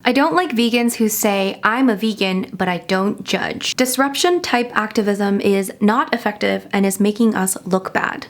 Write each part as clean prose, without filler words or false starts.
I don't like vegans who say, I'm a vegan, but I don't judge. Disruption type activism is not effective and is making us look bad.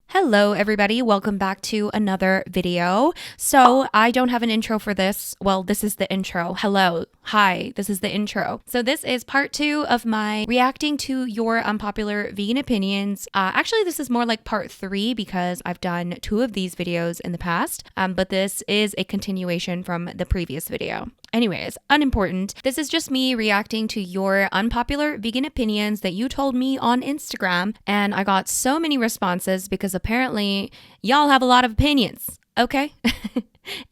Hello everybody, welcome back to another video. So I don't have an intro for this. Well, this is the intro. Hello. Hi, this is the intro. So this is part 2 of my reacting to your unpopular vegan opinions. Actually, this is more like part 3 because I've done 2 of these videos in the past, but this is a continuation from the previous video. Anyways, unimportant. This is just me reacting to your unpopular vegan opinions that you told me on Instagram, and I got so many responses because apparently y'all have a lot of opinions, okay?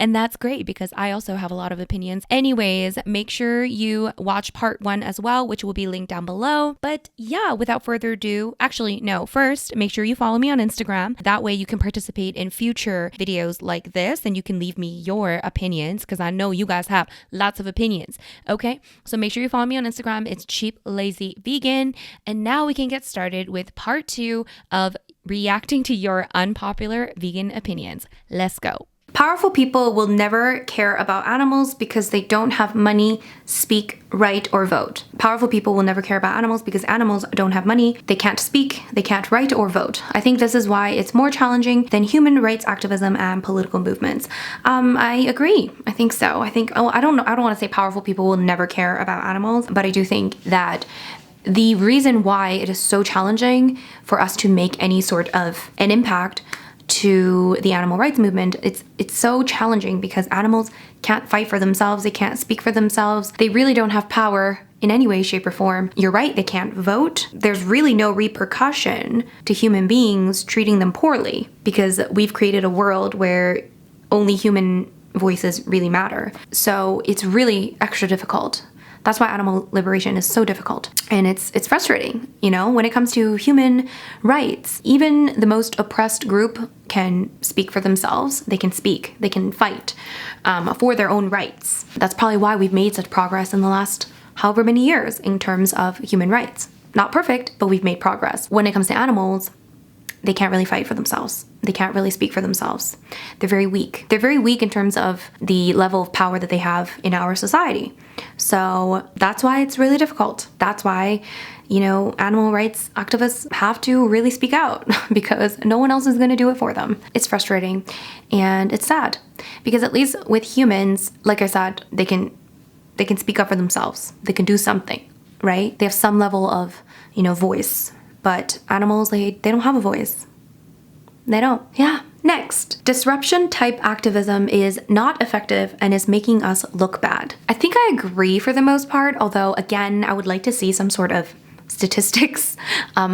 And that's great because I also have a lot of opinions. Anyways, make sure you watch part 1 as well, which will be linked down below. But yeah, without further ado, actually, no, first, make sure you follow me on Instagram. That way you can participate in future videos like this and you can leave me your opinions because I know you guys have lots of opinions. Okay, so make sure you follow me on Instagram. It's Cheap Lazy Vegan. And now we can get started with part 2 of reacting to your unpopular vegan opinions. Let's go. Powerful people will never care about animals because they don't have money, speak, write, or vote. Powerful people will never care about animals because animals don't have money, they can't speak, they can't write or vote. I think this is why it's more challenging than human rights activism and political movements. I agree. I think so. I don't want to say powerful people will never care about animals, but I do think that the reason why it is so challenging for us to make any sort of an impact to the animal rights movement, it's so challenging because animals can't fight for themselves, they can't speak for themselves, they really don't have power in any way, shape, or form. You're right, they can't vote. There's really no repercussion to human beings treating them poorly because we've created a world where only human voices really matter. So it's really extra difficult. That's why animal liberation is so difficult. And it's frustrating, you know, when it comes to human rights. Even the most oppressed group can speak for themselves. They can speak, they can fight for their own rights. That's probably why we've made such progress in the last however many years in terms of human rights. Not perfect, but we've made progress. When it comes to animals, they can't really fight for themselves. They can't really speak for themselves. They're very weak. They're very weak in terms of the level of power that they have in our society. So that's why it's really difficult. That's why, you know, animal rights activists have to really speak out because no one else is going to do it for them. It's frustrating and it's sad because at least with humans, like I said, they can speak up for themselves. They can do something, right? They have some level of, you know, voice. But animals, they don't have a voice. They don't. Yeah. Next, disruption type activism is not effective and is making us look bad. I think I agree for the most part, although again, I would like to see some sort of statistics,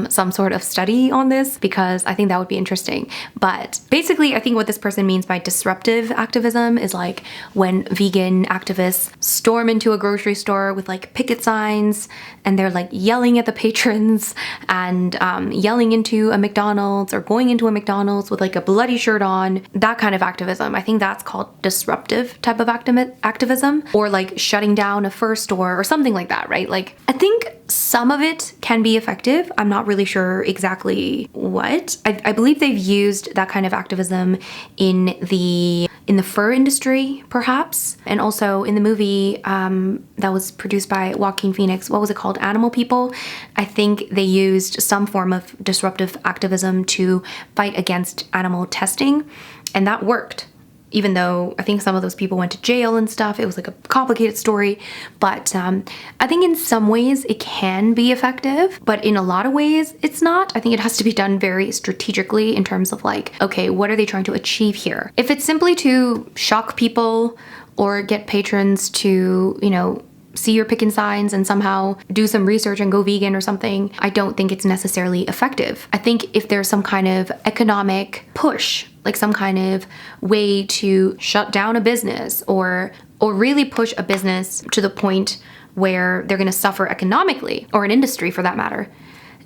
some sort of study on this because I think that would be interesting. But basically, I think what this person means by disruptive activism is like when vegan activists storm into a grocery store with like picket signs and they're like yelling at the patrons and yelling into a McDonald's or going into a McDonald's with like a bloody shirt on, that kind of activism. I think that's called disruptive type of activism, or like shutting down a fur store or something like that, right? Like I think some of it can be effective. I'm not really sure exactly what. I believe they've used that kind of activism in the fur industry, perhaps, and also in the movie that was produced by Joaquin Phoenix. What was it called? Animal People. I think they used some form of disruptive activism to fight against animal testing, and that worked. Even though I think some of those people went to jail and stuff, it was like a complicated story. But I think in some ways it can be effective, but in a lot of ways it's not. I think it has to be done very strategically in terms of like, okay, what are they trying to achieve here? If it's simply to shock people or get patrons to, you know, see your picket signs and somehow do some research and go vegan or something, I don't think it's necessarily effective. I think if there's some kind of economic push, like some kind of way to shut down a business or really push a business to the point where they're going to suffer economically, or an industry for that matter,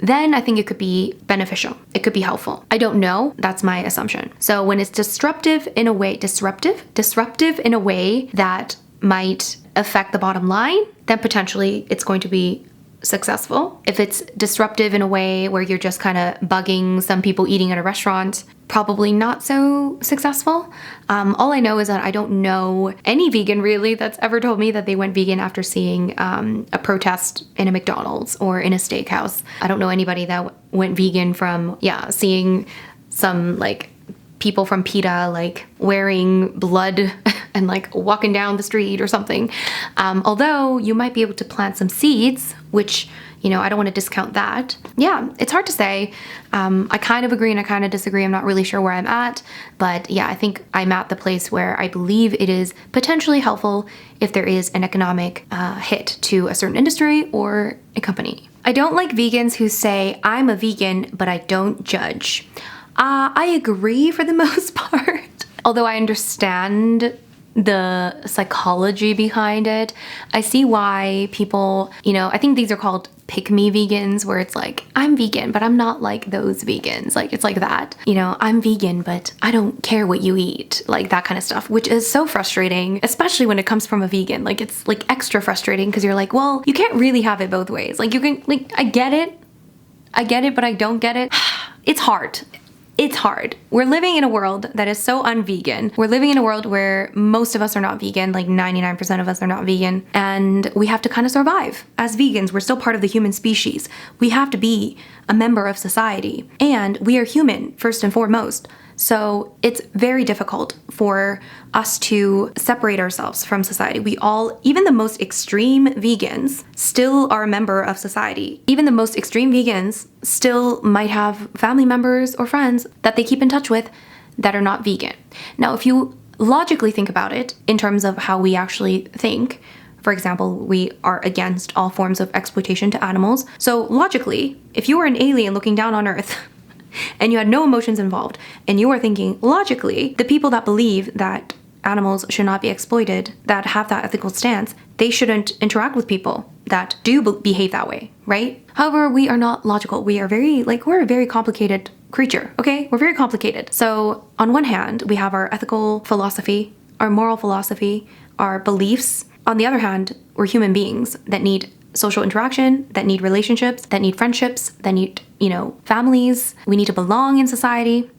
then I think it could be beneficial. It could be helpful. I don't know. That's my assumption. So when it's disruptive in a way in a way that might affect the bottom line, then potentially it's going to be successful. If it's disruptive in a way where you're just kind of bugging some people eating at a restaurant, probably not so successful. All I know is that I don't know any vegan really that's ever told me that they went vegan after seeing a protest in a McDonald's or in a steakhouse. I don't know anybody that went vegan from, seeing some like people from PETA like wearing blood and like walking down the street or something. Although you might be able to plant some seeds, which, I don't want to discount that. Yeah, it's hard to say. I kind of agree and I kind of disagree. I'm not really sure where I'm at, but yeah, I think I'm at the place where I believe it is potentially helpful if there is an economic hit to a certain industry or a company. I don't like vegans who say, I'm a vegan, but I don't judge. I agree for the most part, although I understand the psychology behind it. I see why people, I think these are called pick-me vegans, where it's like, I'm vegan, but I'm not like those vegans. Like, it's like that, I'm vegan, but I don't care what you eat, like that kind of stuff, which is so frustrating, especially when it comes from a vegan. Like, it's like extra frustrating because you're like, well, you can't really have it both ways. Like, you can, like, I get it, but I don't get it. It's hard. It's hard. We're living in a world that is so unvegan. We're living in a world where most of us are not vegan, like 99% of us are not vegan, and we have to kind of survive. As vegans, we're still part of the human species. We have to be a member of society, and we are human first and foremost. So it's very difficult for us to separate ourselves from society. We all, even the most extreme vegans, still are a member of society. Even the most extreme vegans still might have family members or friends that they keep in touch with that are not vegan. Now, if you logically think about it in terms of how we actually think, for example, we are against all forms of exploitation to animals. So logically, if you were an alien looking down on Earth, and you had no emotions involved, and you are thinking, logically, the people that believe that animals should not be exploited, that have that ethical stance, they shouldn't interact with people that do behave that way, right? However, we are not logical. We are we're a very complicated creature, okay? We're very complicated. So on one hand, we have our ethical philosophy, our moral philosophy, our beliefs. On the other hand, we're human beings that need social interaction, that need relationships, that need friendships, that need, families. We need to belong in society.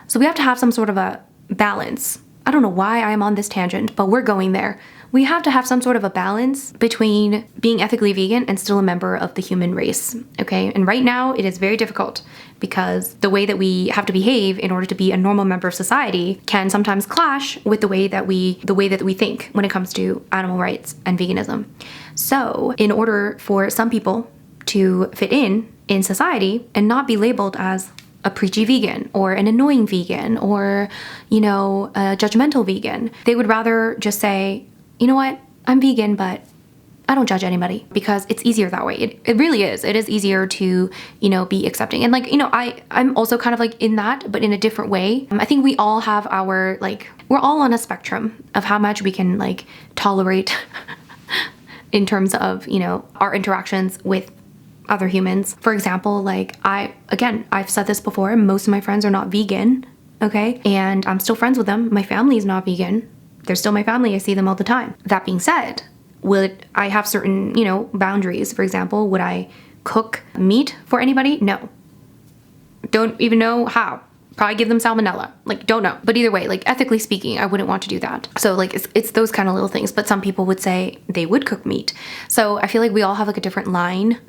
So we have to have some sort of a balance. I don't know why I'm on this tangent, but we're going there. We have to have some sort of a balance between being ethically vegan and still a member of the human race, okay? And right now it is very difficult because the way that we have to behave in order to be a normal member of society can sometimes clash with the way that we think when it comes to animal rights and veganism. So in order for some people to fit in society and not be labeled as a preachy vegan or an annoying vegan or, a judgmental vegan, they would rather just say, you know what, I'm vegan, but I don't judge anybody, because it's easier that way. It really is. It is easier to, be accepting. And I'm also kind of like in that, but in a different way. I think we all have our, we're all on a spectrum of how much we can tolerate in terms of, our interactions with other humans. For example, I've said this before, most of my friends are not vegan, okay? And I'm still friends with them. My family is not vegan. They're still my family. I see them all the time. That being said, would I have certain, boundaries? For example, would I cook meat for anybody? No. Don't even know how. Probably give them salmonella. Don't know. But either way, ethically speaking, I wouldn't want to do that. So it's those kind of little things. But some people would say they would cook meat. So I feel like we all have a different line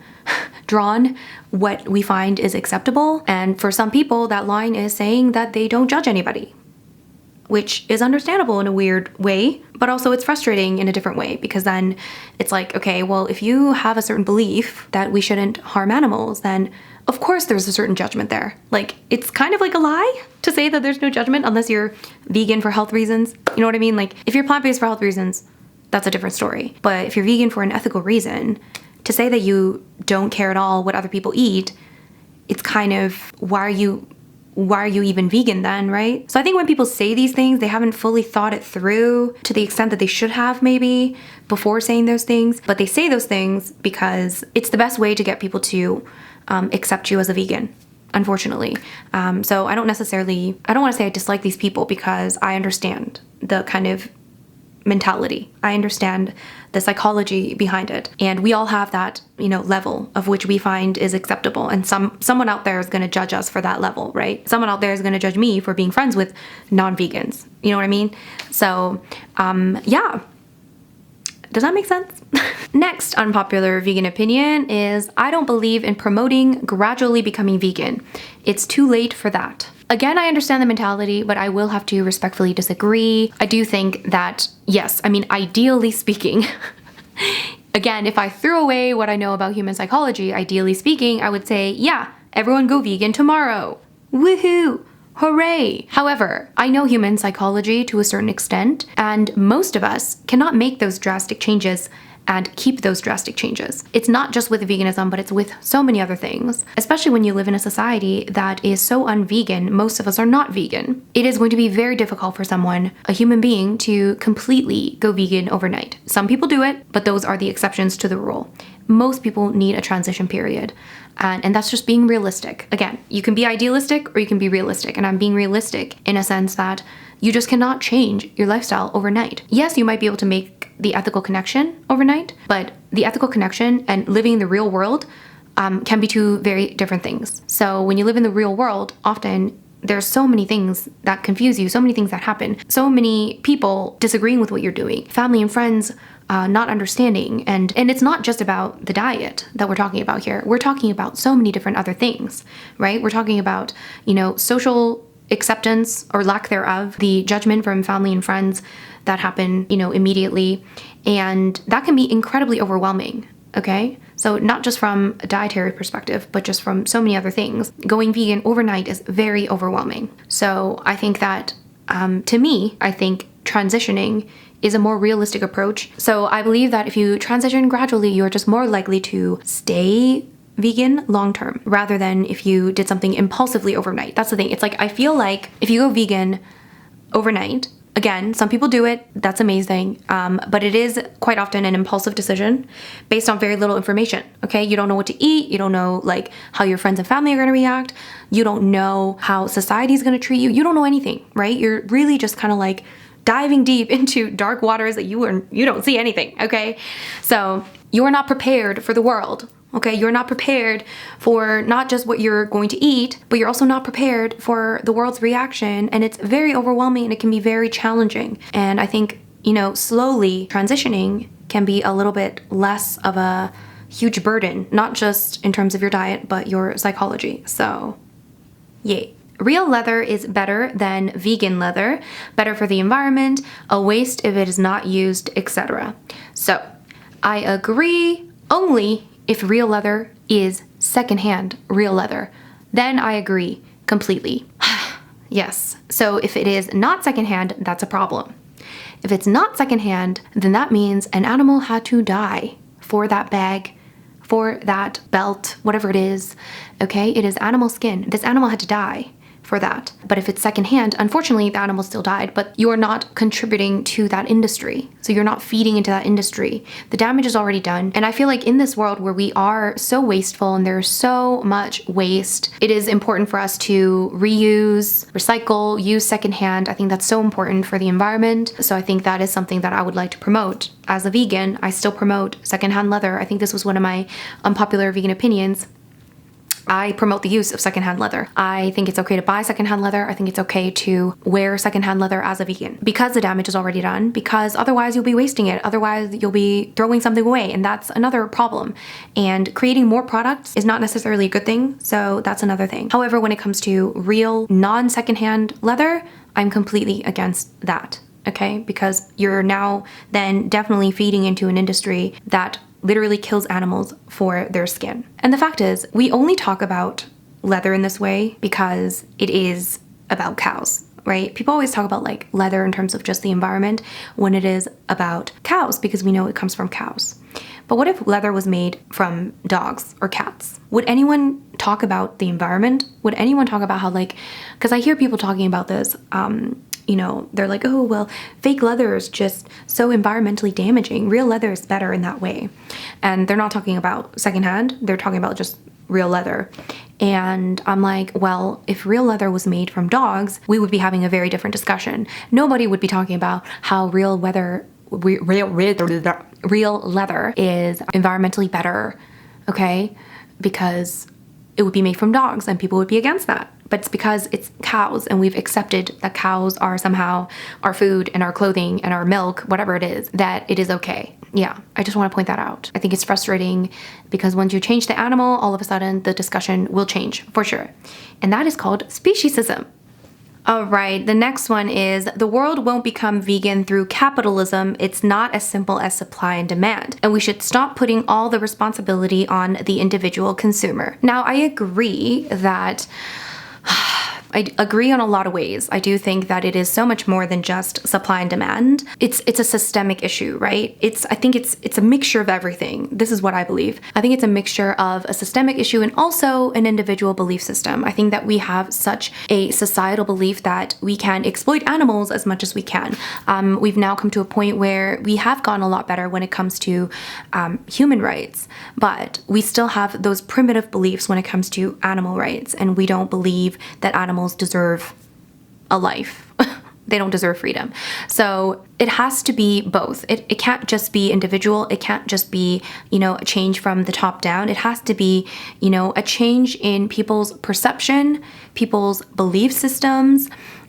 drawn, what we find is acceptable. And for some people, that line is saying that they don't judge anybody, which is understandable in a weird way, but also it's frustrating in a different way, because then it's like, okay, well, if you have a certain belief that we shouldn't harm animals, then of course there's a certain judgment there. It's kind of like a lie to say that there's no judgment unless you're vegan for health reasons. You know what I mean? If you're plant-based for health reasons, that's a different story. But if you're vegan for an ethical reason, to say that you don't care at all what other people eat, it's kind of, why are you even vegan then, right? So I think when people say these things, they haven't fully thought it through to the extent that they should have maybe before saying those things. But they say those things because it's the best way to get people to accept you as a vegan, unfortunately. So I don't want to say I dislike these people, because I understand the kind of mentality. I understand the psychology behind it. And we all have that, level of which we find is acceptable. And someone out there is going to judge us for that level, right? Someone out there is going to judge me for being friends with non-vegans. You know what I mean? So, yeah. Does that make sense? Next unpopular vegan opinion is, I don't believe in promoting gradually becoming vegan. It's too late for that. Again, I understand the mentality, but I will have to respectfully disagree. I do think that, yes, ideally speaking, again, if I threw away what I know about human psychology, ideally speaking, I would say, yeah, everyone go vegan tomorrow. Woohoo! Hooray! However, I know human psychology to a certain extent, and most of us cannot make those drastic changes and keep those drastic changes. It's not just with veganism, but it's with so many other things. Especially when you live in a society that is so unvegan, most of us are not vegan. It is going to be very difficult for someone, a human being, to completely go vegan overnight. Some people do it, but those are the exceptions to the rule. Most people need a transition period. And that's just being realistic. Again, you can be idealistic or you can be realistic. And I'm being realistic in a sense that you just cannot change your lifestyle overnight. Yes, you might be able to make the ethical connection overnight, but the ethical connection and living in the real world can be two very different things. So when you live in the real world, often there's so many things that confuse you, so many things that happen, so many people disagreeing with what you're doing, family and friends not understanding. And it's not just about the diet that we're talking about here. We're talking about so many different other things, right? We're talking about, social acceptance or lack thereof, the judgment from family and friends that happen, immediately. And that can be incredibly overwhelming, okay? So not just from a dietary perspective, but just from so many other things. Going vegan overnight is very overwhelming. So I think that, to me, I think transitioning is a more realistic approach. So I believe that if you transition gradually, you're just more likely to stay vegan long term rather than if you did something impulsively overnight. That's the thing. It's like, I feel like if you go vegan overnight, again, some people do it, that's amazing, but it is quite often an impulsive decision based on very little information, okay? You don't know what to eat, you don't know how your friends and family are gonna react, you don't know how society is gonna treat you, you don't know anything, right? You're really just kind of diving deep into dark waters that you don't see anything, okay? So you're not prepared for the world. Okay, you're not prepared for not just what you're going to eat, but you're also not prepared for the world's reaction. And it's very overwhelming and it can be very challenging. And I think, slowly transitioning can be a little bit less of a huge burden, not just in terms of your diet, but your psychology. So, yay. Real leather is better than vegan leather, better for the environment, a waste if it is not used, etc. So, I agree only if real leather is secondhand real leather. Then I agree completely. Yes. So if it is not secondhand, that's a problem. If it's not secondhand, then that means an animal had to die for that bag, for that belt, whatever it is. Okay? It is animal skin. This animal had to die for that. But if it's secondhand, unfortunately, the animal still died, but you're not contributing to that industry. So you're not feeding into that industry. The damage is already done. And I feel like in this world where we are so wasteful and there's so much waste, it is important for us to reuse, recycle, use secondhand. I think that's so important for the environment. So I think that is something that I would like to promote. As a vegan, I still promote secondhand leather. I think this was one of my unpopular vegan opinions. I promote the use of secondhand leather. I think it's okay to buy secondhand leather. I think it's okay to wear secondhand leather as a vegan because the damage is already done, because otherwise you'll be wasting it. Otherwise you'll be throwing something away, and that's another problem. And creating more products is not necessarily a good thing, so that's another thing. However, when it comes to real non-secondhand leather, I'm completely against that. Okay? Because you're now then definitely feeding into an industry that literally kills animals for their skin. And the fact is, we only talk about leather in this way because it is about cows, right? People always talk about leather in terms of just the environment when it is about cows because we know it comes from cows. But what if leather was made from dogs or cats? Would anyone talk about the environment? Would anyone talk about how because I hear people talking about this, they're like, oh, well, fake leather is just so environmentally damaging. Real leather is better in that way. And they're not talking about secondhand. They're talking about just real leather. And I'm like, well, if real leather was made from dogs, we would be having a very different discussion. Nobody would be talking about how real real leather is environmentally better, okay? Because it would be made from dogs and people would be against that. But it's because it's cows and we've accepted that cows are somehow our food and our clothing and our milk, whatever it is, that it is okay. Yeah, I just want to point that out. I think it's frustrating because once you change the animal, all of a sudden the discussion will change for sure. And that is called speciesism. All right, the next one is the world won't become vegan through capitalism. It's not as simple as supply and demand. And we should stop putting all the responsibility on the individual consumer. Now, I agree that I agree on a lot of ways. I do think that it is so much more than just supply and demand. It's a systemic issue, right? I think it's a mixture of everything. This is what I believe. I think it's a mixture of a systemic issue and also an individual belief system. I think that we have such a societal belief that we can exploit animals as much as we can. We've now come to a point where we have gone a lot better when it comes to human rights, but we still have those primitive beliefs when it comes to animal rights, and we don't believe that animals deserve a life. They don't deserve freedom. So it has to be both. It can't just be individual. It can't just be, a change from the top down. It has to be, a change in people's perception, people's belief systems,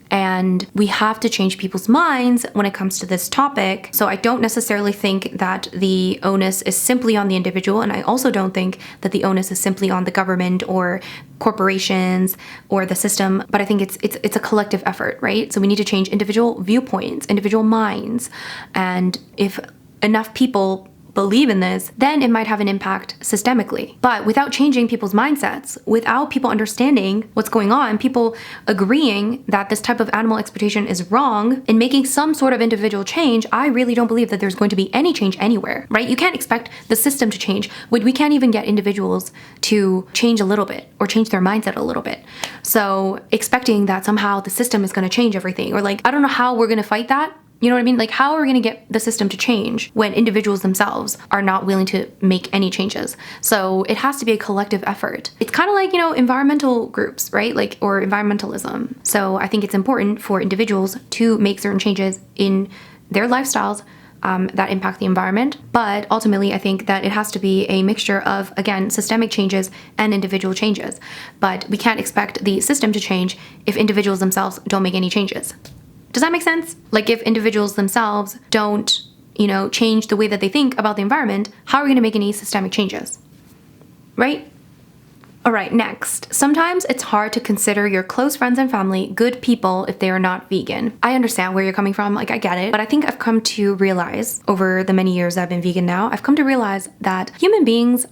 and we have to change people's minds when it comes to this topic. So I don't necessarily think that the onus is simply on the individual, and I also don't think that the onus is simply on the government or corporations or the system, but I think it's a collective effort, right? So we need to change individual viewpoints, individual minds, and if enough people believe in this, then it might have an impact systemically. But without changing people's mindsets, without people understanding what's going on, people agreeing that this type of animal exploitation is wrong and making some sort of individual change, I really don't believe that there's going to be any change anywhere, right? You can't expect the system to change. We can't even get individuals to change a little bit or change their mindset a little bit. So expecting that somehow the system is going to change everything, or I don't know how we're going to fight that. You know what I mean? How are we going to get the system to change when individuals themselves are not willing to make any changes? So it has to be a collective effort. It's kind of like, environmental groups, right? Or environmentalism. So I think it's important for individuals to make certain changes in their lifestyles that impact the environment. But ultimately, I think that it has to be a mixture of, again, systemic changes and individual changes. But we can't expect the system to change if individuals themselves don't make any changes. Does that make sense? If individuals themselves don't, change the way that they think about the environment, how are we going to make any systemic changes? Right? All right, next. Sometimes it's hard to consider your close friends and family good people if they are not vegan. I understand where you're coming from, I get it, but I think I've come to realize over the many years I've been vegan now, I've come to realize that human beings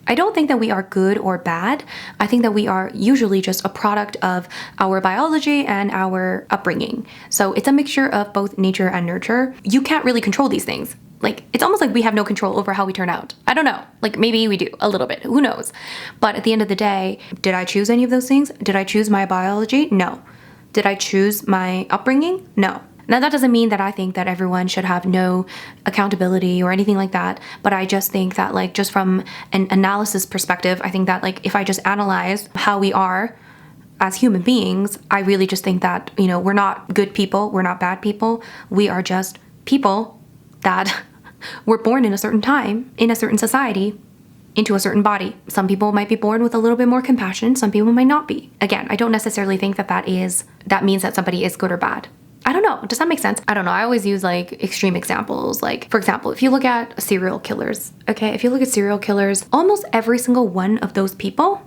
I don't think that we are good or bad. I think that we are usually just a product of our biology and our upbringing. So it's a mixture of both nature and nurture. You can't really control these things. It's almost like we have no control over how we turn out. I don't know. Maybe we do a little bit. Who knows? But at the end of the day, did I choose any of those things? Did I choose my biology? No. Did I choose my upbringing? No. Now, that doesn't mean that I think that everyone should have no accountability or anything like that, but I just think that just from an analysis perspective, I think that if I just analyze how we are as human beings, I really just think that, we're not good people, we're not bad people, we are just people that were born in a certain time, in a certain society, into a certain body. Some people might be born with a little bit more compassion, some people might not be. Again, I don't necessarily think that means that somebody is good or bad. I don't know. Does that make sense? I don't know. I always use extreme examples. For example, if you look at serial killers, okay? If you look at serial killers, almost every single one of those people,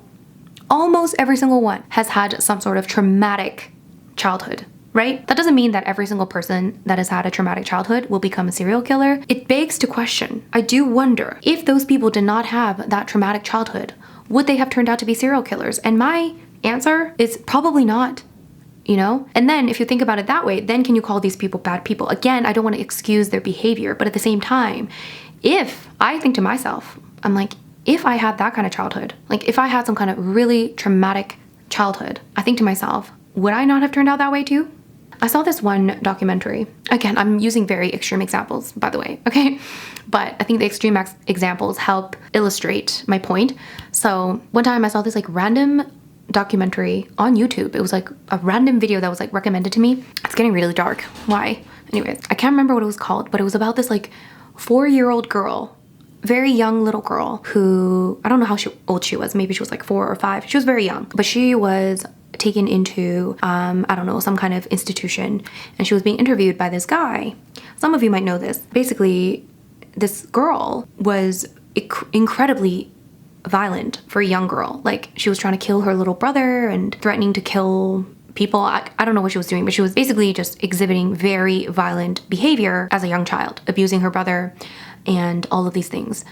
almost every single one has had some sort of traumatic childhood, right? That doesn't mean that every single person that has had a traumatic childhood will become a serial killer. It begs to question. I do wonder if those people did not have that traumatic childhood, would they have turned out to be serial killers? And my answer is probably not. And then if you think about it that way, then can you call these people bad people? Again, I don't want to excuse their behavior, but at the same time, if I think to myself, I'm if I had that kind of childhood, if I had some kind of really traumatic childhood, I think to myself, would I not have turned out that way too? I saw this one documentary. Again, I'm using very extreme examples, by the way, okay? But I think the extreme examples help illustrate my point. So one time I saw this random documentary on YouTube. It was a random video that was recommended to me. It's getting really dark. Why? Anyways, I can't remember what it was called, but it was about this like 4-year-old girl, very young little girl who, I don't know how old she was. Maybe she was like 4 or 5. She was very young, but she was taken into, I don't know, some kind of institution, and she was being interviewed by this guy. Some of you might know this. Basically, this girl was incredibly violent for a young girl. Like, she was trying to kill her little brother and threatening to kill people. I don't know what she was doing, but she was basically just exhibiting very violent behavior as a young child, abusing her brother and all of these things.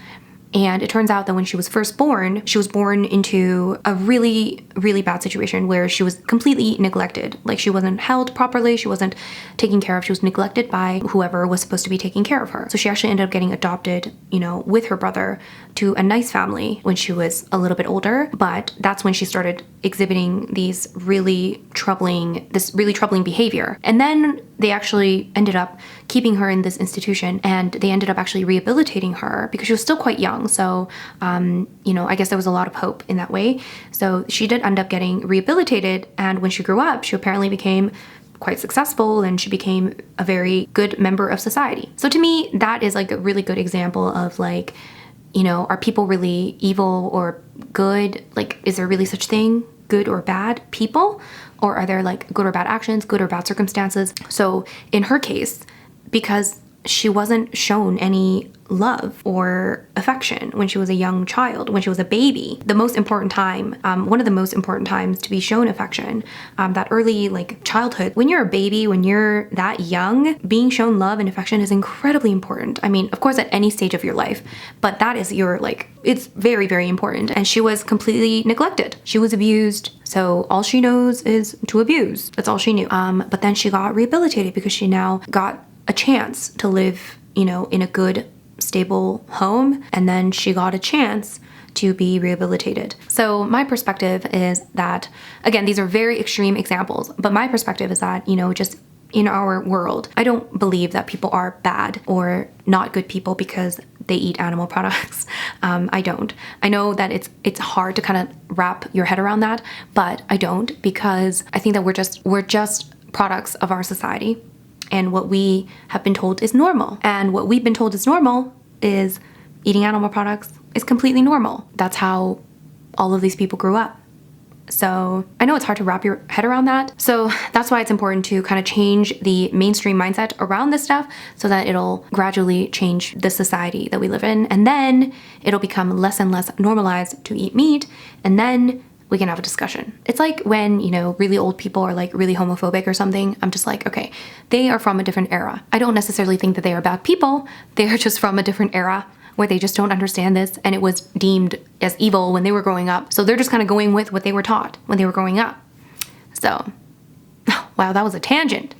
And it turns out that when she was first born, she was born into a really, really bad situation where she was completely neglected. Like, she wasn't held properly, she wasn't taken care of, she was neglected by whoever was supposed to be taking care of her. So she actually ended up getting adopted, you know, with her brother to a nice family when she was a little bit older. But that's when she started exhibiting this really troubling behavior. And then they actually ended up keeping her in this institution, and they ended up actually rehabilitating her because she was still quite young. So, you know, I guess there was a lot of hope in that way. So she did end up getting rehabilitated, and when she grew up, she apparently became quite successful, and she became a very good member of society. So to me, that is like a really good example of like, you know, are people really evil or good? Like, is there really such thing, good or bad people? Or are there like good or bad actions, good or bad circumstances? So in her case, because she wasn't shown any love or affection when she was a young child, when she was a baby, the most important time, one of the most important times to be shown affection, that early like childhood, when you're a baby, when you're that young, being shown love and affection is incredibly important. I mean, of course, at any stage of your life, but that is your like, it's very, very important. And she was completely neglected. She was abused. So all she knows is to abuse. That's all she knew. But then she got rehabilitated because she now got a chance to live, you know, in a good, stable home. And then she got a chance to be rehabilitated. So my perspective is that, again, these are very extreme examples, but my perspective is that, you know, just in our world, I don't believe that people are bad or not good people because they eat animal products. I don't. I know that it's hard to kind of wrap your head around that, but I don't, because I think that we're just products of our society. And what we have been told is normal. And what we've been told is normal is eating animal products is completely normal. That's how all of these people grew up. So I know it's hard to wrap your head around that. So that's why it's important to kind of change the mainstream mindset around this stuff so that it'll gradually change the society that we live in. And then it'll become less and less normalized to eat meat. And then we can have a discussion. It's like when, you know, really old people are like really homophobic or something. I'm just like, okay, they are from a different era. I don't necessarily think that they are bad people. They are just from a different era where they just don't understand this, and it was deemed as evil when they were growing up. So they're just kind of going with what they were taught when they were growing up. So, wow, that was a tangent.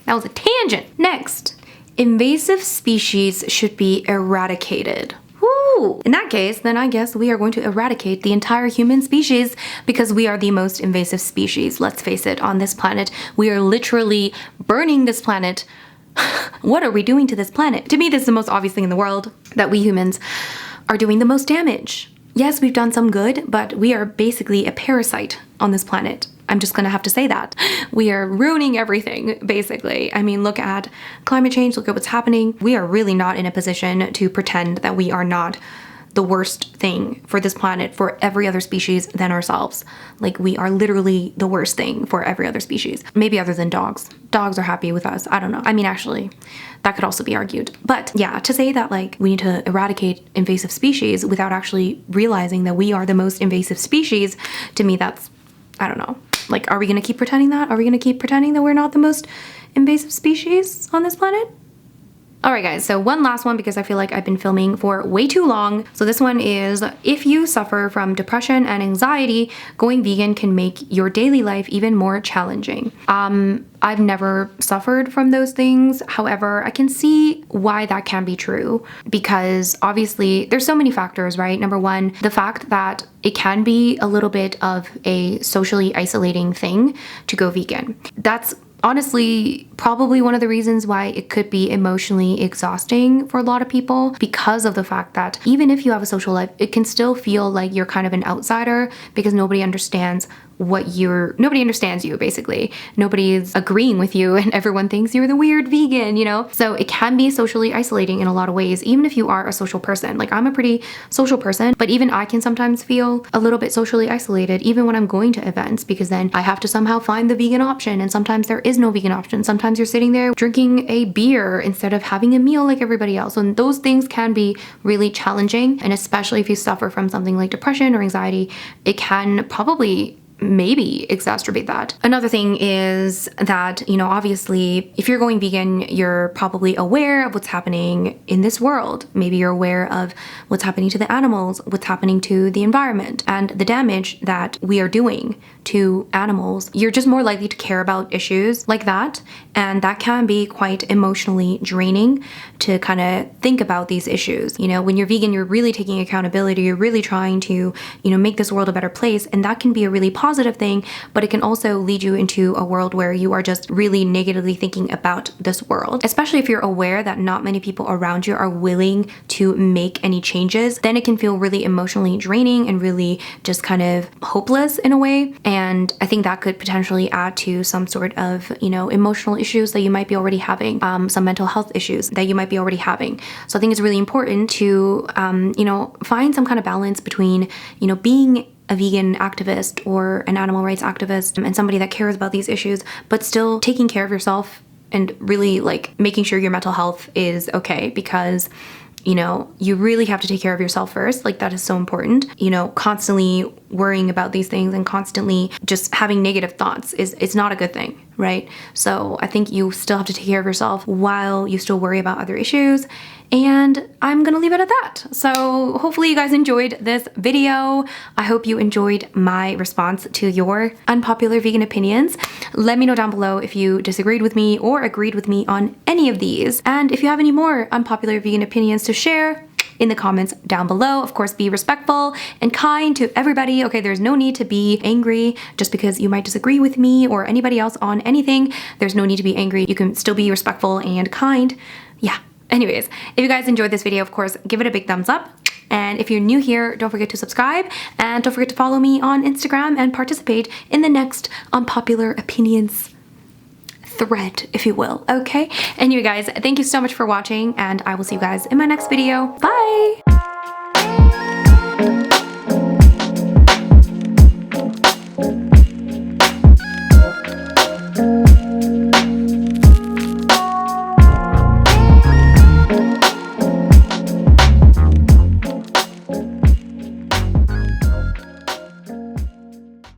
Next, invasive species should be eradicated. Woo! In that case, then I guess we are going to eradicate the entire human species because we are the most invasive species. Let's face it, on this planet, we are literally burning this planet. What are we doing to this planet? To me, this is the most obvious thing in the world, that we humans are doing the most damage. Yes, we've done some good, but we are basically a parasite on this planet. I'm just gonna have to say that. We are ruining everything, basically. I mean, look at climate change, look at what's happening. We are really not in a position to pretend that we are not the worst thing for this planet, for every other species than ourselves. Like, we are literally the worst thing for every other species. Maybe other than dogs. Dogs are happy with us. I don't know. I mean, actually, that could also be argued. But yeah, to say that like we need to eradicate invasive species without actually realizing that we are the most invasive species, to me, that's, I don't know. Like, are we gonna keep pretending that? Are we gonna keep pretending that we're not the most invasive species on this planet? Alright guys, so one last one because I feel like I've been filming for way too long. So this one is, if you suffer from depression and anxiety, going vegan can make your daily life even more challenging. I've never suffered from those things. However, I can see why that can be true because obviously there's so many factors, right? Number one, the fact that it can be a little bit of a socially isolating thing to go vegan. That's honestly probably one of the reasons why it could be emotionally exhausting for a lot of people, because of the fact that even if you have a social life, it can still feel like you're kind of an outsider because nobody understands nobody understands you, basically. Nobody's agreeing with you and everyone thinks you're the weird vegan, you know? So it can be socially isolating in a lot of ways, even if you are a social person. Like, I'm a pretty social person, but even I can sometimes feel a little bit socially isolated, even when I'm going to events, because then I have to somehow find the vegan option, and sometimes there is no vegan option. Sometimes you're sitting there drinking a beer instead of having a meal like everybody else. And those things can be really challenging, and especially if you suffer from something like depression or anxiety, it can probably maybe exacerbate that. Another thing is that, you know, obviously if you're going vegan, you're probably aware of what's happening in this world. Maybe you're aware of what's happening to the animals, what's happening to the environment, and the damage that we are doing to animals. You're just more likely to care about issues like that, and that can be quite emotionally draining to kind of think about these issues. You know, when you're vegan, you're really taking accountability, you're really trying to, you know, make this world a better place, and that can be a really positive thing, but it can also lead you into a world where you are just really negatively thinking about this world. Especially if you're aware that not many people around you are willing to make any changes, then it can feel really emotionally draining and really just kind of hopeless in a way. And I think that could potentially add to some sort of, you know, emotional issues that you might be already having, some mental health issues that you might be already having. So I think it's really important to, you know, find some kind of balance between, you know, being a vegan activist or an animal rights activist and somebody that cares about these issues, but still taking care of yourself and really like making sure your mental health is okay, because, you know, you really have to take care of yourself first. Like, that is so important. You know, constantly worrying about these things and constantly just having negative thoughts it's not a good thing, right? So I think you still have to take care of yourself while you still worry about other issues. And I'm gonna leave it at that. So hopefully you guys enjoyed this video. I hope you enjoyed my response to your unpopular vegan opinions. Let me know down below if you disagreed with me or agreed with me on any of these. And if you have any more unpopular vegan opinions to share, in the comments down below. Of course, be respectful and kind to everybody. Okay, there's no need to be angry just because you might disagree with me or anybody else on anything. There's no need to be angry. You can still be respectful and kind. Yeah. Anyways, if you guys enjoyed this video, of course, give it a big thumbs up. And if you're new here, don't forget to subscribe, and don't forget to follow me on Instagram and participate in the next unpopular opinions thread, if you will. Okay? Anyway, guys, thank you so much for watching, and I will see you guys in my next video. Bye!